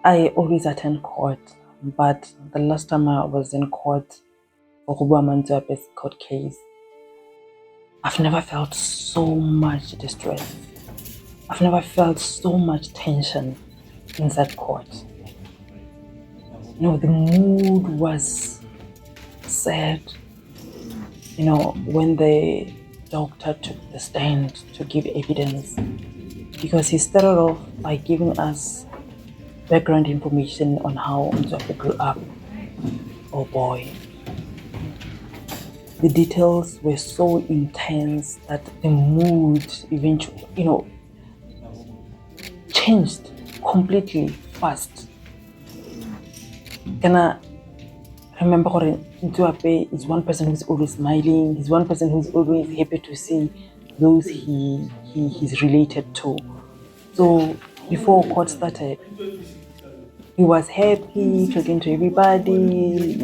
I always attend court, but the last time I was in court for Gobuamang Ntsuape's court case, I've never felt so much distress. I've never felt so much tension inside court. The mood was sad. When the doctor took the stand to give evidence, because he started off by giving us background information on how Ntsuape grew up. Oh boy. The details were so intense that the mood eventually, changed completely fast. Can I remember Ntsuape is one person who's always smiling. He's one person who's always happy to see those he's related to. So before court started, he was happy, talking to everybody,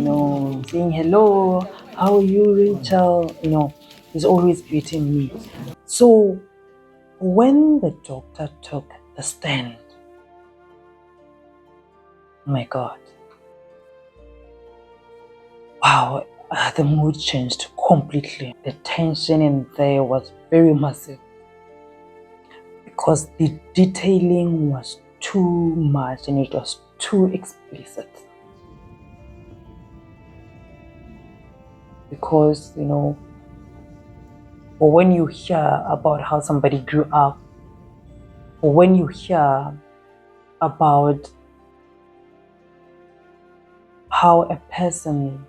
saying hello, how are you, Rachel? He's always greeting me. So when the doctor took the stand, oh my God, wow, the mood changed completely. The tension in there was very massive because the detailing was too much and it was too explicit. Because, or when you hear about how somebody grew up, or when you hear about how a person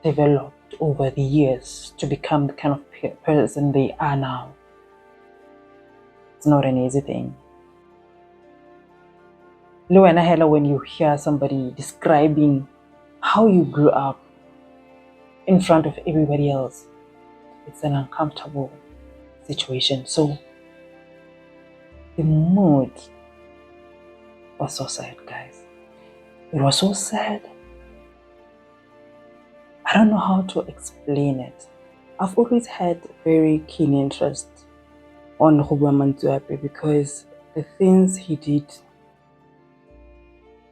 developed over the years to become the kind of person they are now, it's not an easy thing. When you hear somebody describing how you grew up in front of everybody else, it's an uncomfortable situation. So the mood was so sad, guys. It was so sad. I don't know how to explain it. I've always had very keen interest on Gobuamang Ntsuape because the things he did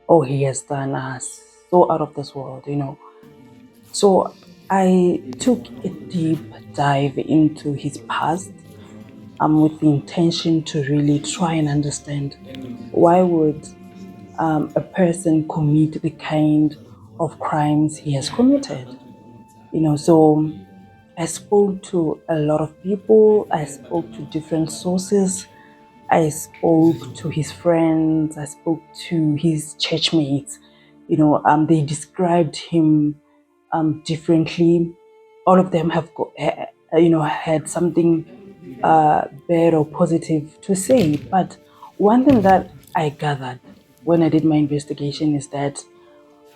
or he has done are so out of this world, So I took a deep dive into his past with the intention to really try and understand why would a person commit the kind of crimes he has committed. So I spoke to a lot of people. I spoke to different sources. I spoke to his friends. I spoke to his churchmates. They described him differently. All of them have had something bad or positive to say. But one thing that I gathered when I did my investigation is that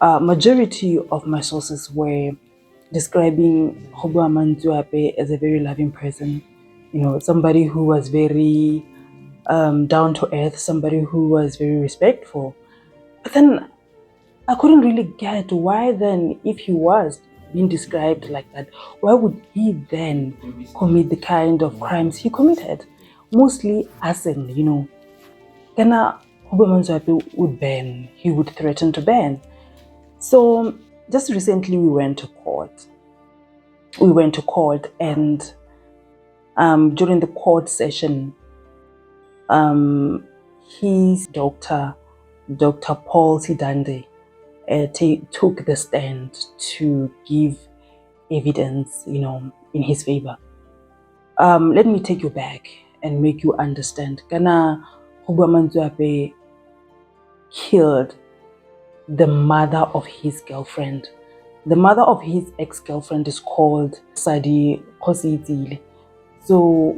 majority of my sources were describing Gobuamang Ntsuape as a very loving person, somebody who was very down to earth, somebody who was very respectful. But then I couldn't really get why then, if he was being described like that, why would he then commit the kind of crimes he committed? Mostly arson, Kana Gobuamang Ntsuape would ban, he would threaten to ban. So just recently we went to court. And during the court session, his Dr. Paul Sidande took the stand to give evidence, in his favor. Let me take you back and make you understand. Kana Gobuamang Ntsuape killed the mother of his girlfriend. The mother of his ex-girlfriend is called Sadi Kosizile. So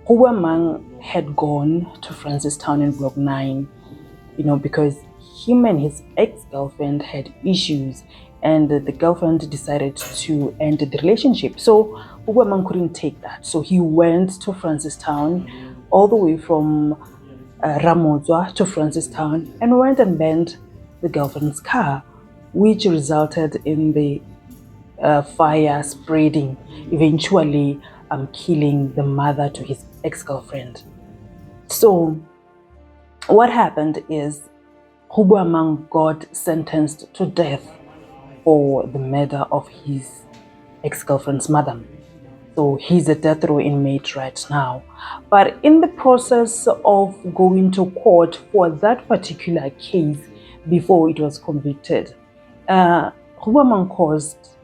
Gobuamang had gone to Francistown in Block 9, because him and his ex-girlfriend had issues and the girlfriend decided to end the relationship. So Gobuamang couldn't take that. So he went to Francistown, all the way from Ramotswa to Francistown, and went and burned the girlfriend's car, which resulted in the fire spreading, eventually killing the mother to his ex-girlfriend. So what happened is Gobuamang got sentenced to death for the murder of his ex-girlfriend's mother. So he's a death row inmate right now. But in the process of going to court for that particular case before it was convicted, Gobuamang caused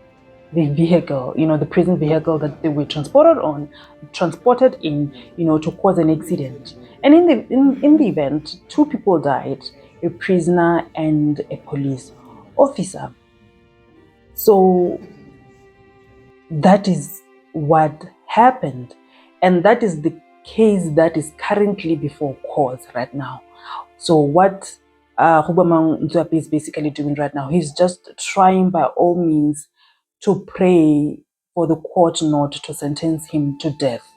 the vehicle, the prison vehicle that they were transported in, to cause an accident. And in the event, 2 people died, a prisoner and a police officer. So that is what happened, and that is the case that is currently before court right now. So what Gobuamang Ntsuape is basically doing right now, he's just trying by all means to pray for the court not to sentence him to death,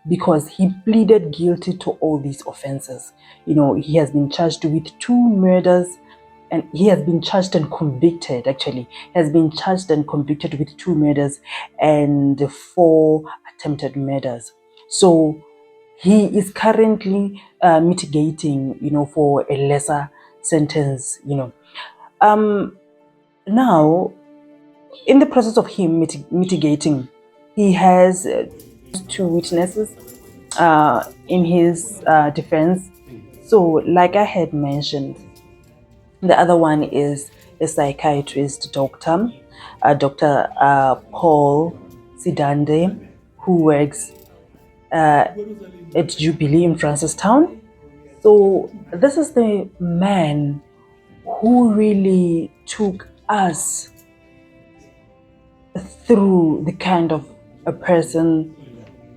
because he pleaded guilty to all these offenses. He has been charged with 2 murders, and he has been charged and convicted, actually, has been charged and convicted with 2 murders and 4 attempted murders. So he is currently mitigating, for a lesser sentence, Now, in the process of him mitigating, he has 2 witnesses in his defense. So, like I had mentioned, the other one is a psychiatrist doctor, Dr. Paul Sidande, who works at Jubilee in Francistown. So this is the man who really took us through the kind of a person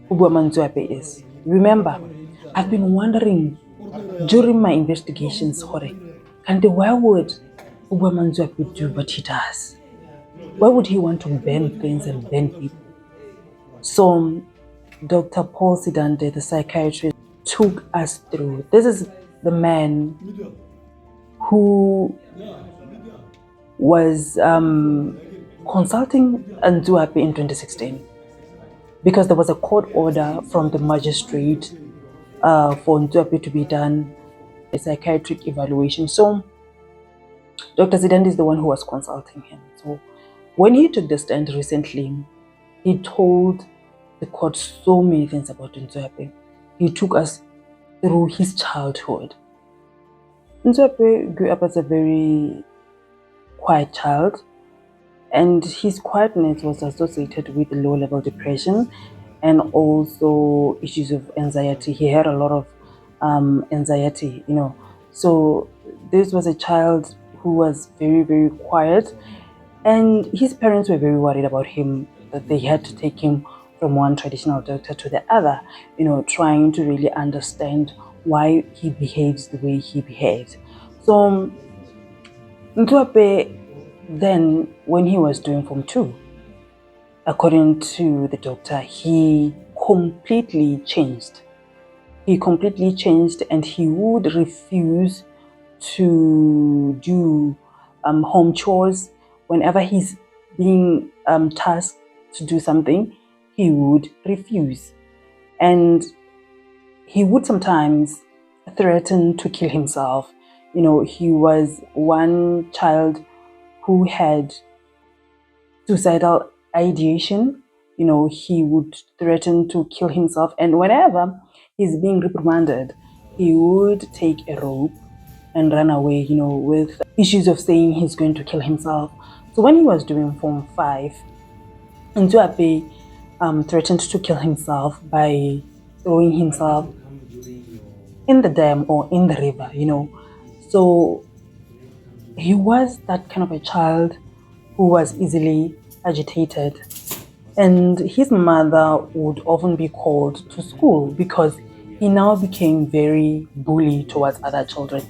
Gobuamang Ntsuape is. Remember, I've been wondering during my investigations, why would Gobuamang Ntsuape do what he does? Why would he want to burn things and burn people? So Dr. Paul Sidande, the psychiatrist, took us through. This is the man who was consulting Ntsuape in 2016, because there was a court order from the magistrate for Ntsuape to be done a psychiatric evaluation. So Dr. Sidande is the one who was consulting him. So when he took the stand recently, he told the court so many things about Ntsuape. He took us through his childhood. Ntsuape grew up as a very quiet child, and his quietness was associated with low-level depression and also issues of anxiety. He had a lot of anxiety, So this was a child who was very, very quiet, and his parents were very worried about him, that they had to take him from one traditional doctor to the other, trying to really understand why he behaves the way he behaves. So Ntsuape, then, when he was doing Form 2, according to the doctor, he completely changed. He completely changed, and he would refuse to do home chores. Whenever he's being tasked to do something, he would refuse. And he would sometimes threaten to kill himself. He was one child who had suicidal ideation. He would threaten to kill himself, and whenever he's being reprimanded, he would take a rope and run away, with issues of saying he's going to kill himself. So when he was doing Form 5, Ntsuape threatened to kill himself by throwing himself in the dam or in the river, So he was that kind of a child who was easily agitated. And his mother would often be called to school because he now became very bully towards other children.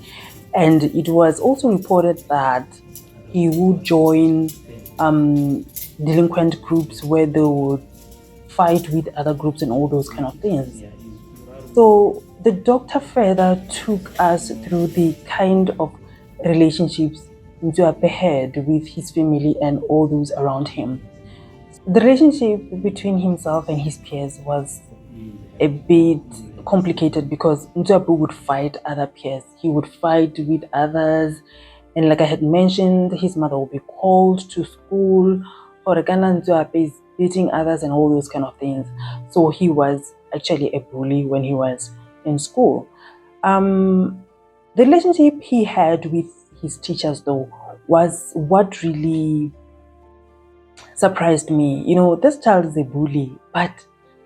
And it was also reported that he would join delinquent groups where they would fight with other groups and all those kind of things. So the doctor further took us through the kind of relationships Ntsuape had with his family and all those around him. The relationship between himself and his peers was a bit complicated because Ntsuape would fight other peers. He would fight with others. And like I had mentioned, his mother would be called to school. Or Ntsuape is beating others and all those kind of things. So he was actually a bully when he was in school. The relationship he had with his teachers, though, was what really surprised me. This child is a bully, but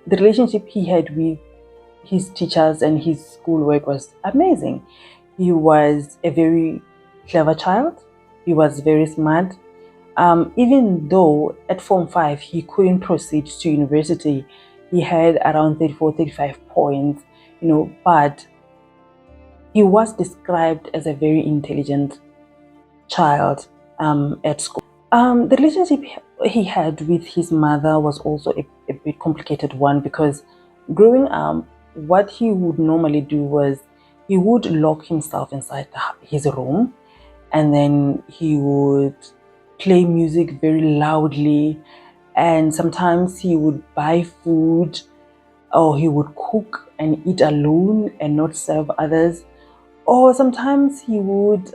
the relationship he had with his teachers and his schoolwork was amazing. He was a very clever child. He was very smart. Even though at Form 5 he couldn't proceed to university, he had around 34, 35 points, but he was described as a very intelligent child at school. The relationship he had with his mother was also a bit complicated one, because growing up, what he would normally do was he would lock himself inside his room, and then he would play music very loudly, and sometimes he would buy food, or he would cook and eat alone and not serve others, or sometimes he would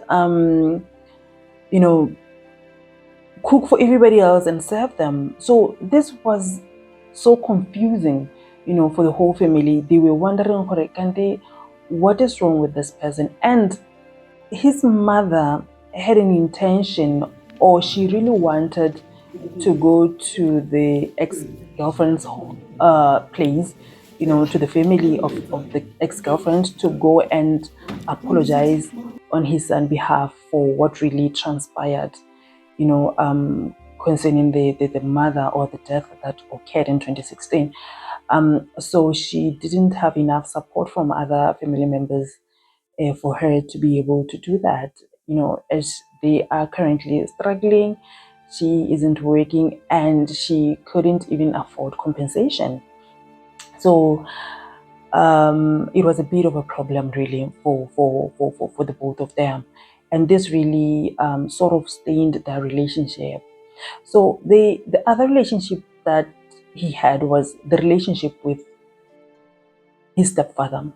cook for everybody else and serve them. So this was so confusing, for the whole family. They were wondering, Kante, what is wrong with this person? And his mother had an intention, or she really wanted to go to the ex-girlfriend's place, to the family of the ex-girlfriend, to go and apologize on his son's behalf for what really transpired, concerning the mother, or the death that occurred in 2016. So she didn't have enough support from other family members for her to be able to do that. As they are currently struggling, she isn't working and she couldn't even afford compensation. So it was a bit of a problem really for the both of them. And this really sort of stained their relationship. So the other relationship that he had was the relationship with his stepfather.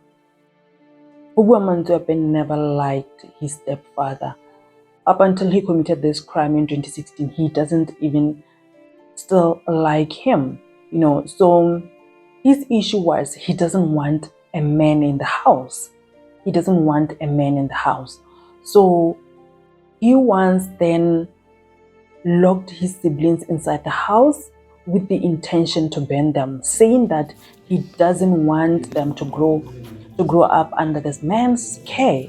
Gobuamang Ntsuape never liked his stepfather. Up until he committed this crime in 2016, he doesn't even still like him. So his issue was he doesn't want a man in the house. He doesn't want a man in the house. So he once then locked his siblings inside the house with the intention to burn them, saying that he doesn't want them to grow up under this man's care.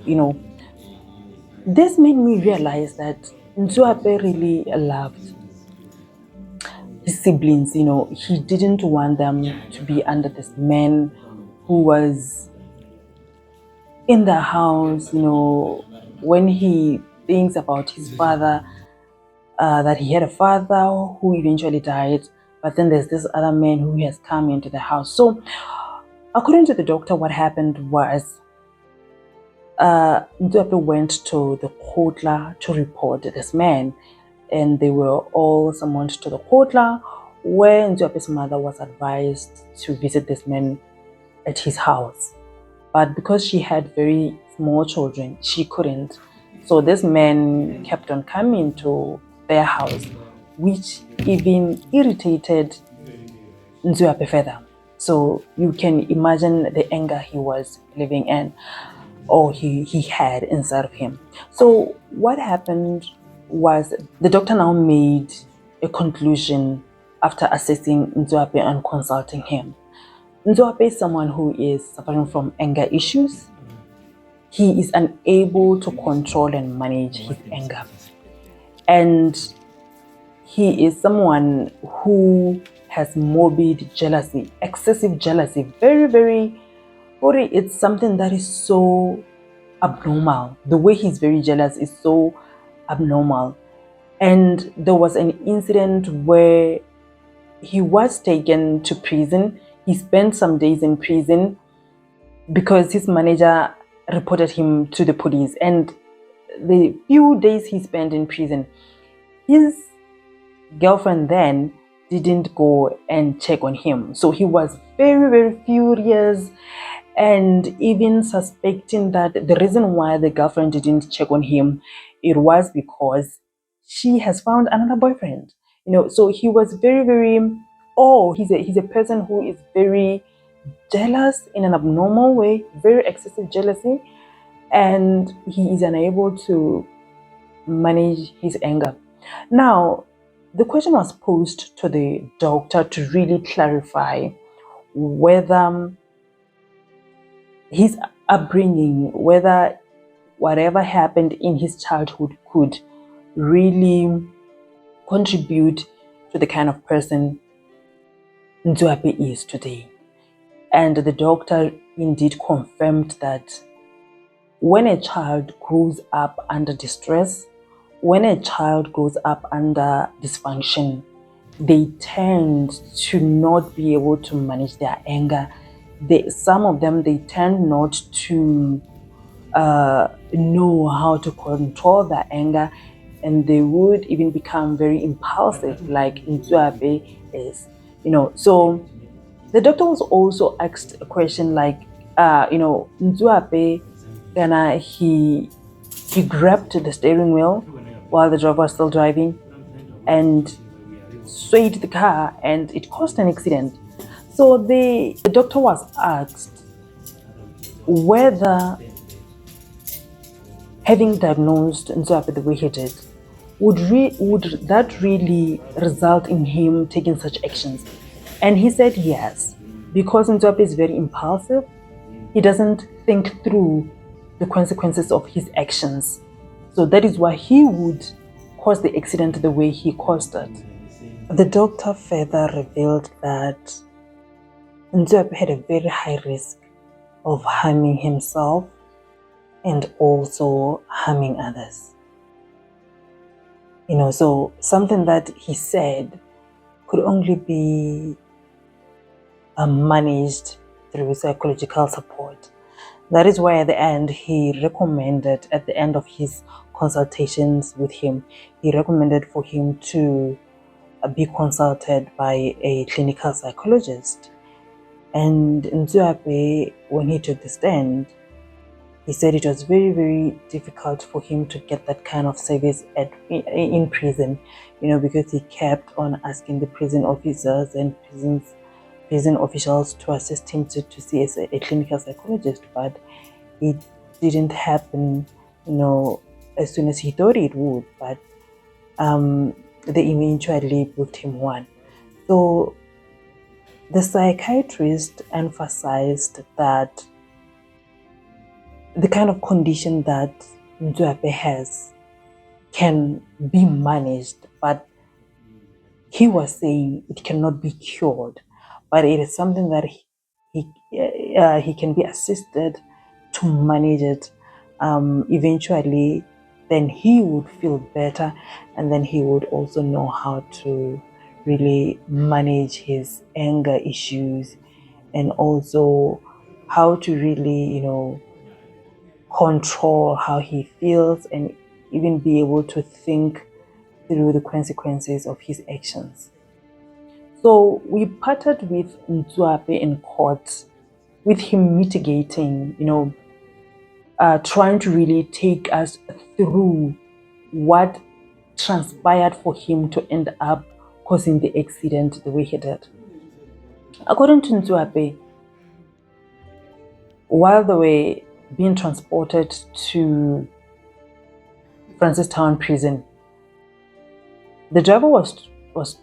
This made me realize that Ntsuape really loved his siblings. He didn't want them to be under this man who was in the house. When he thinks about his father, that he had a father who eventually died, but then there's this other man who has come into the house. So according to the doctor, what happened was Ntsuape went to the kotla to report this man, and they were all summoned to the kotla, where Ntsuape's mother was advised to visit this man at his house. But because she had very small children, she couldn't. So this man kept on coming to their house, which even irritated Ntsuape further. So you can imagine the anger he was living in, or he had inside of him. So what happened was the doctor now made a conclusion after assessing Ntsuape and consulting him. Ntsuape is someone who is suffering from anger issues. He is unable to control and manage his anger. And he is someone who has morbid jealousy, excessive jealousy, very, very, it's something that is so abnormal. The way he's very jealous is so abnormal. And there was an incident where he was taken to prison. He spent some days in prison because his manager reported him to the police. And the few days he spent in prison, his girlfriend then didn't go and check on him. So he was very, very furious. and even suspecting that the reason why the girlfriend didn't check on him, it was because she has found another boyfriend. So he was very, very, he's a person who is very jealous in an abnormal way, very excessive jealousy, and he is unable to manage his anger. Now, the question was posed to the doctor to really clarify whether his upbringing, whether whatever happened in his childhood could really contribute to the kind of person Ntsuape is today. And the doctor indeed confirmed that when a child grows up under distress, when a child grows up under dysfunction, they tend to not be able to manage their anger. Some of them, they tend not to know how to control their anger, and they would even become very impulsive, like Ntsuape is. So the doctor was also asked a question like, Ntsuape, he grabbed the steering wheel while the driver was still driving and swayed the car, and it caused an accident. So the doctor was asked whether having diagnosed Ntsuape the way he did, would that really result in him taking such actions? And he said yes, because Ntsuape is very impulsive. He doesn't think through the consequences of his actions. So that is why he would cause the accident the way he caused it. The doctor further revealed that Ntsuape had a very high risk of harming himself and also harming others. So something that he said could only be managed through psychological support. That is why at the end he recommended, at the end of his consultations with him, he recommended for him to be consulted by a clinical psychologist. And Ntsuape, when he took the stand, he said it was very, very difficult for him to get that kind of service in prison, because he kept on asking the prison officers and prison officials to assist him to see a clinical psychologist, but it didn't happen, as soon as he thought it would. But they eventually booked him one. So the psychiatrist emphasized that the kind of condition that Ntsuape has can be managed, but he was saying it cannot be cured, but it is something that he can be assisted to manage it. Eventually, then he would feel better, and then he would also know how to really manage his anger issues, and also how to really, control how he feels, and even be able to think through the consequences of his actions. So we parted with Ntsuape in court, with him mitigating, trying to really take us through what transpired for him to end up causing the accident the way he did. According to Ntsuape, while they were being transported to Francistown prison, the driver was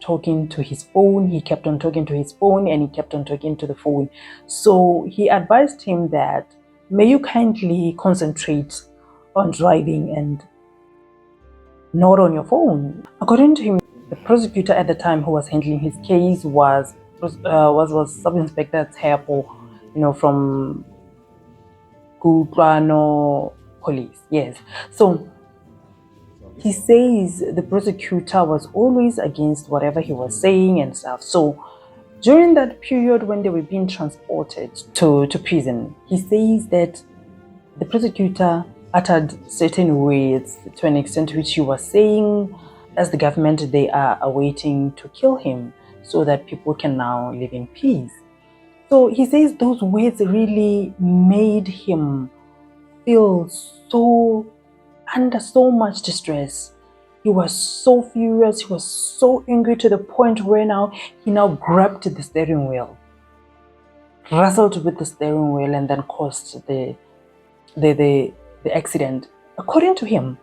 talking to his phone. He kept on talking to his phone, and he kept on talking to the phone. So he advised him that, may you kindly concentrate on driving and not on your phone. According to him, the prosecutor at the time who was handling his case was Sub-Inspector Tsepo, from Gobuamang police. Yes. So he says the prosecutor was always against whatever he was saying and stuff. So during that period when they were being transported to prison, he says that the prosecutor uttered certain words to an extent which he was saying, as the government, they are awaiting to kill him so that people can now live in peace. So he says those words really made him feel so under so much distress. He was so furious, he was so angry to the point where now he grabbed the steering wheel, wrestled with the steering wheel, and then caused the accident. According to him,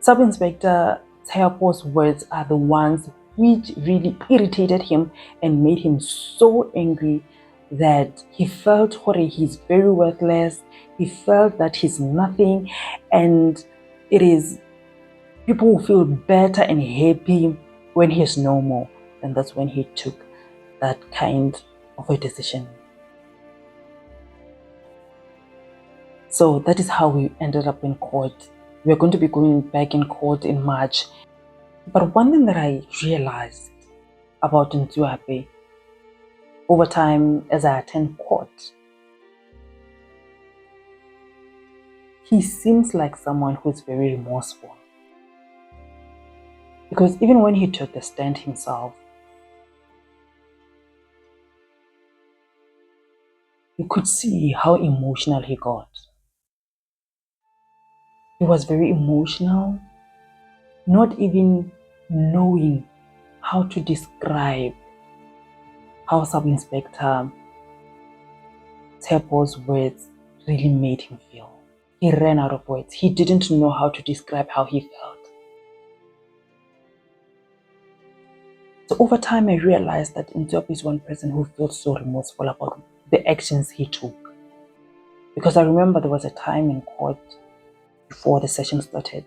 Sub-Inspector Tseapo's words are the ones which really irritated him and made him so angry that he felt he's very worthless. He felt that he's nothing, and it is people will feel better and happy when he's no more. And that's when he took that kind of a decision. So that is how we ended up in court. We're going to be going back in court in March. But one thing that I realized about Ntsuape over time as I attend court, he seems like someone who's very remorseful. Because even when he took the stand himself, you could see how emotional he got. He was very emotional, not even knowing how to describe how Sub-Inspector Tseapo's words really made him feel. He ran out of words. He didn't know how to describe how he felt. So over time, I realized that Ntsuape is one person who felt so remorseful about the actions he took. Because I remember there was a time in court before the session started.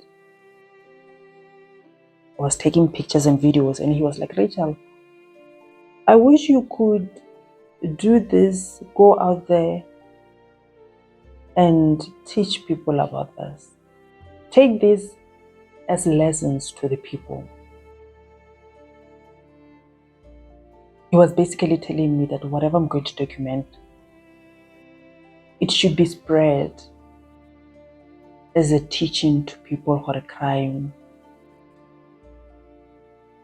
I was taking pictures and videos, and he was like, "Rachel, I wish you could do this, go out there and teach people about this. Take this as lessons to the people." He was basically telling me that whatever I'm going to document, it should be spread as a teaching to people what a crime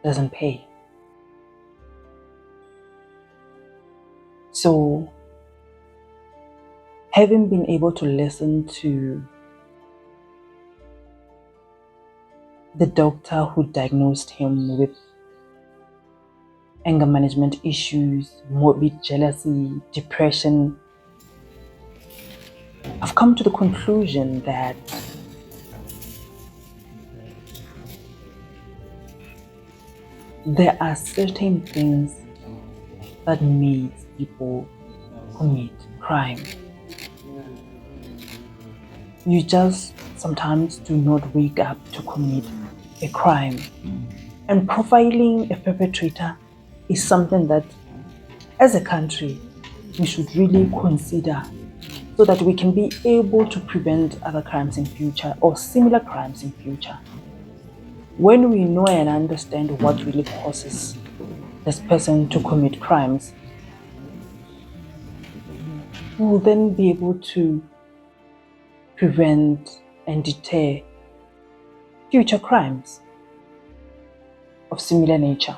doesn't pay. So, having been able to listen to the doctor who diagnosed him with anger management issues, morbid jealousy, depression, I've come to the conclusion that there are certain things that make people commit crime. You just sometimes do not wake up to commit a crime. And profiling a perpetrator is something that, as a country, we should really consider so that we can be able to prevent other crimes in future or similar crimes in future. When we know and understand what really causes this person to commit crimes, we will then be able to prevent and deter future crimes of similar nature.